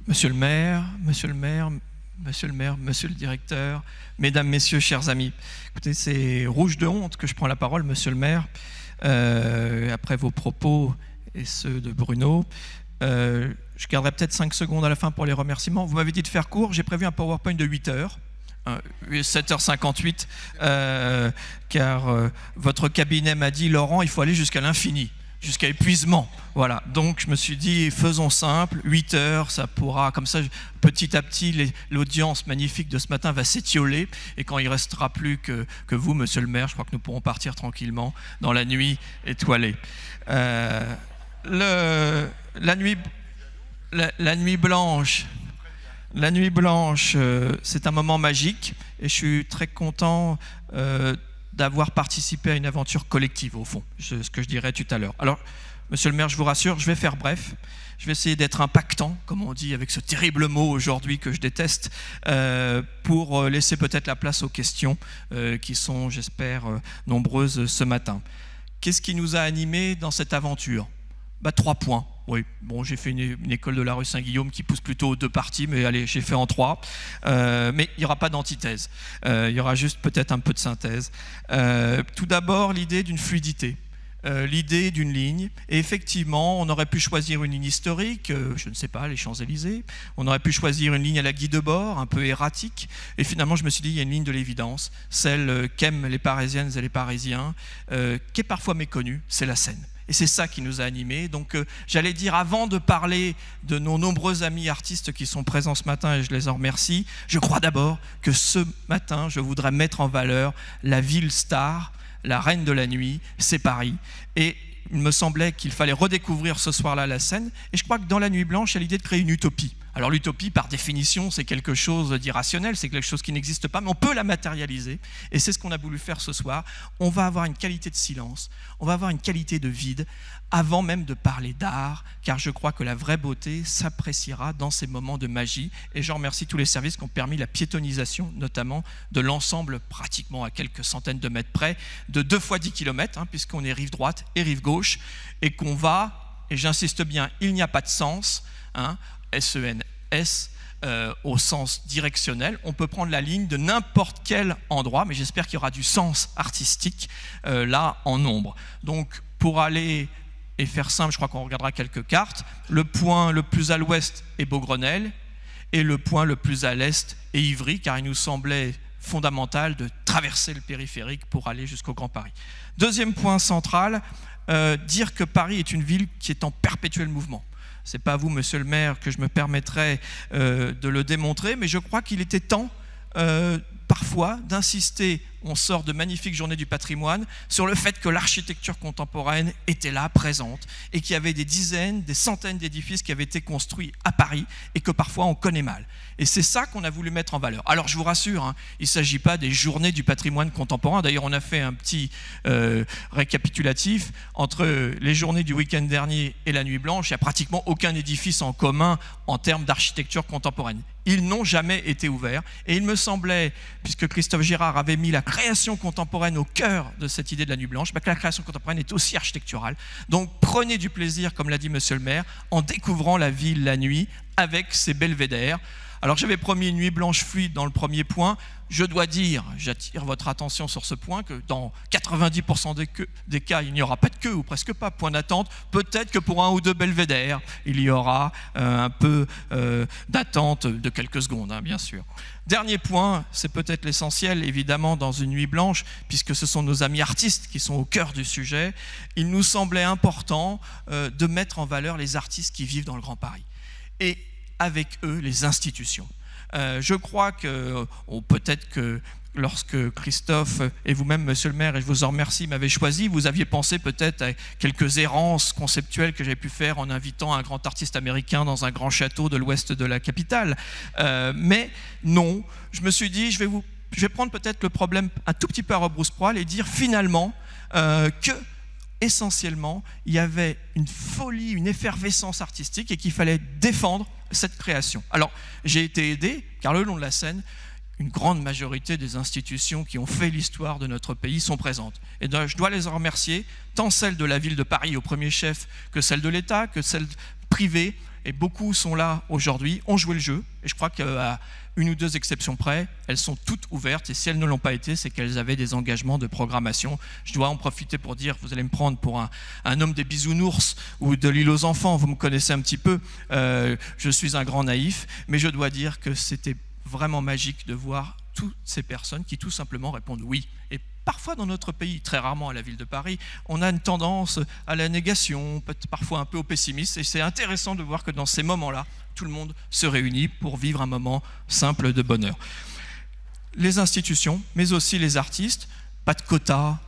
Monsieur le maire, monsieur le maire, monsieur le maire, monsieur le directeur, mesdames, messieurs, chers amis. Écoutez, c'est rouge de honte que je prends la parole, monsieur le maire, après vos propos et ceux de Bruno. Je garderai peut-être 5 secondes à la fin pour les remerciements. Vous m'avez dit de faire court, j'ai prévu un PowerPoint de 8 heures. 7h58, car votre cabinet m'a dit, Laurent, il faut aller jusqu'à l'infini, jusqu'à épuisement. Voilà, donc je me suis dit, faisons simple, 8 heures, ça pourra, comme ça, petit à petit, l'audience magnifique de ce matin va s'étioler, et quand il ne restera plus que vous, monsieur le maire, je crois que nous pourrons partir tranquillement dans la nuit étoilée. La nuit blanche... La nuit blanche, c'est un moment magique et je suis très content d'avoir participé à une aventure collective, au fond, ce que je dirais tout à l'heure. Alors, monsieur le maire, je vous rassure, je vais faire bref. Je vais essayer d'être impactant, comme on dit, avec ce terrible mot aujourd'hui que je déteste, pour laisser peut-être la place aux questions qui sont, j'espère, nombreuses ce matin. Qu'est-ce qui nous a animés dans cette aventure ? 3 points. Oui, bon, j'ai fait une école de la rue Saint-Guillaume qui pousse plutôt aux 2 parties, mais allez, j'ai fait en 3. Mais il n'y aura pas d'antithèse. Il y aura juste peut-être un peu de synthèse. Tout d'abord, l'idée d'une fluidité. L'idée d'une ligne. Et effectivement, on aurait pu choisir une ligne historique, je ne sais pas, les Champs-Élysées. On aurait pu choisir une ligne à la Guy Debord, un peu erratique. Et finalement, je me suis dit, il y a une ligne de l'évidence, celle qu'aiment les Parisiennes et les Parisiens, qui est parfois méconnue, c'est la Seine. Et c'est ça qui nous a animés. Donc j'allais dire, avant de parler de nos nombreux amis artistes qui sont présents ce matin, et je les en remercie, je crois d'abord que ce matin, je voudrais mettre en valeur la ville star, la reine de la nuit, c'est Paris. Et il me semblait qu'il fallait redécouvrir ce soir-là la Seine. Et je crois que dans la nuit blanche, il y a l'idée de créer une utopie. Alors l'utopie, par définition, c'est quelque chose d'irrationnel, c'est quelque chose qui n'existe pas, mais on peut la matérialiser. Et c'est ce qu'on a voulu faire ce soir. On va avoir une qualité de silence, on va avoir une qualité de vide, avant même de parler d'art, car je crois que la vraie beauté s'appréciera dans ces moments de magie. Et je remercie tous les services qui ont permis la piétonisation, notamment de l'ensemble, pratiquement à quelques centaines de mètres près, de 2 fois 10 km, puisqu'on est rive droite et rive gauche, et qu'on va, et j'insiste bien, il n'y a pas de sens, S-E-N-S, au sens directionnel. On peut prendre la ligne de n'importe quel endroit, mais j'espère qu'il y aura du sens artistique là en nombre. Donc pour aller et faire simple, je crois qu'on regardera quelques cartes. Le point le plus à l'ouest est Beaugrenelle et le point le plus à l'est est Ivry, car il nous semblait fondamental de traverser le périphérique pour aller jusqu'au Grand Paris. Deuxième point central, dire que Paris est une ville qui est en perpétuel mouvement. Ce n'est pas à vous, monsieur le maire, que je me permettrai de le démontrer, mais je crois qu'il était temps, parfois, d'insister, on sort de magnifiques journées du patrimoine, sur le fait que l'architecture contemporaine était là, présente, et qu'il y avait des dizaines, des centaines d'édifices qui avaient été construits à Paris, et que parfois on connaît mal. Et c'est ça qu'on a voulu mettre en valeur. Alors je vous rassure, il ne s'agit pas des journées du patrimoine contemporain. D'ailleurs, on a fait un petit récapitulatif entre les journées du week-end dernier et la nuit blanche. Il n'y a pratiquement aucun édifice en commun en termes d'architecture contemporaine. Ils n'ont jamais été ouverts. Et il me semblait, puisque Christophe Girard avait mis la création contemporaine au cœur de cette idée de la nuit blanche, que la création contemporaine est aussi architecturale. Donc prenez du plaisir, comme l'a dit monsieur le maire, en découvrant la ville la nuit avec ses belvédères. Alors j'avais promis une nuit blanche fluide dans le premier point. Je dois dire, j'attire votre attention sur ce point, que dans 90% des cas, il n'y aura pas de queue, ou presque pas, point d'attente. Peut-être que pour 1 ou 2 belvédères, il y aura un peu d'attente de quelques secondes, bien sûr. Dernier point, c'est peut-être l'essentiel, évidemment, dans une nuit blanche, puisque ce sont nos amis artistes qui sont au cœur du sujet. Il nous semblait important de mettre en valeur les artistes qui vivent dans le Grand Paris. Et avec eux, les institutions. Je crois que, ou peut-être que lorsque Christophe et vous-même, monsieur le maire, et je vous en remercie, m'avez choisi, vous aviez pensé peut-être à quelques errances conceptuelles que j'ai pu faire en invitant un grand artiste américain dans un grand château de l'ouest de la capitale. Mais non, je me suis dit, je vais prendre peut-être le problème un tout petit peu à rebrousse-poil et dire finalement que essentiellement, il y avait une folie, une effervescence artistique et qu'il fallait défendre cette création. Alors, j'ai été aidé, car le long de la Seine, une grande majorité des institutions qui ont fait l'histoire de notre pays sont présentes. Et donc, je dois les en remercier, tant celles de la ville de Paris au premier chef que celles de l'État, que celles privées et beaucoup sont là aujourd'hui, ont joué le jeu, et je crois qu'à une ou deux exceptions près, elles sont toutes ouvertes, et si elles ne l'ont pas été, c'est qu'elles avaient des engagements de programmation. Je dois en profiter pour dire, vous allez me prendre pour un homme des bisounours ou de l'île aux enfants, vous me connaissez un petit peu, je suis un grand naïf, mais je dois dire que c'était vraiment magique de voir toutes ces personnes qui tout simplement répondent oui. Et parfois dans notre pays, très rarement à la ville de Paris, on a une tendance à la négation, peut-être parfois un peu au pessimisme, et c'est intéressant de voir que dans ces moments-là, tout le monde se réunit pour vivre un moment simple de bonheur. Les institutions, mais aussi les artistes, pas de quotas,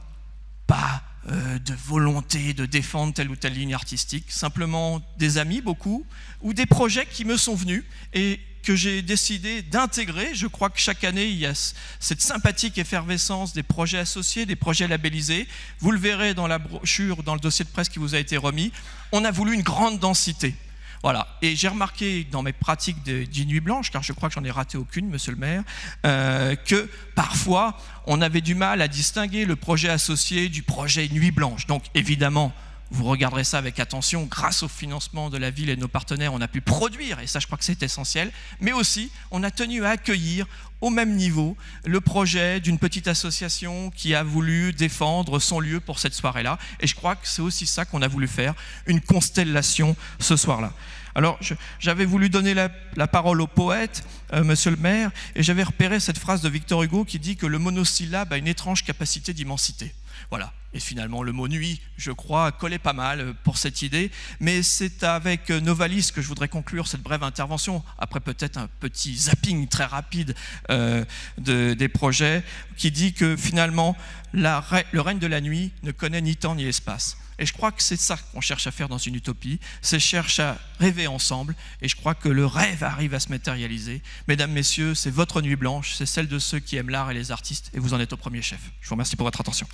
pas de volonté de défendre telle ou telle ligne artistique, simplement des amis, beaucoup, ou des projets qui me sont venus et que j'ai décidé d'intégrer. Je crois que chaque année, il y a cette sympathique effervescence des projets associés, des projets labellisés. Vous le verrez dans la brochure, dans le dossier de presse qui vous a été remis. On a voulu une grande densité. Voilà. Et j'ai remarqué dans mes pratiques de Nuit Blanche, car je crois que j'en ai raté aucune, monsieur le maire, que parfois, on avait du mal à distinguer le projet associé du projet Nuit Blanche. Donc, évidemment, vous regarderez ça avec attention, grâce au financement de la ville et de nos partenaires, on a pu produire, et ça je crois que c'est essentiel, mais aussi on a tenu à accueillir au même niveau le projet d'une petite association qui a voulu défendre son lieu pour cette soirée-là, et je crois que c'est aussi ça qu'on a voulu faire, une constellation ce soir-là. Alors, j'avais voulu donner la parole au poète, monsieur le maire, et j'avais repéré cette phrase de Victor Hugo qui dit que le monosyllabe a une étrange capacité d'immensité. Voilà. Et finalement, le mot nuit, je crois, collait pas mal pour cette idée. Mais c'est avec Novalis que je voudrais conclure cette brève intervention, après peut-être un petit zapping très rapide des projets, qui dit que finalement, le règne de la nuit ne connaît ni temps ni espace. Et je crois que c'est ça qu'on cherche à faire dans une utopie, c'est chercher à rêver ensemble, et je crois que le rêve arrive à se matérialiser. Mesdames, messieurs, c'est votre nuit blanche, c'est celle de ceux qui aiment l'art et les artistes, et vous en êtes au premier chef. Je vous remercie pour votre attention.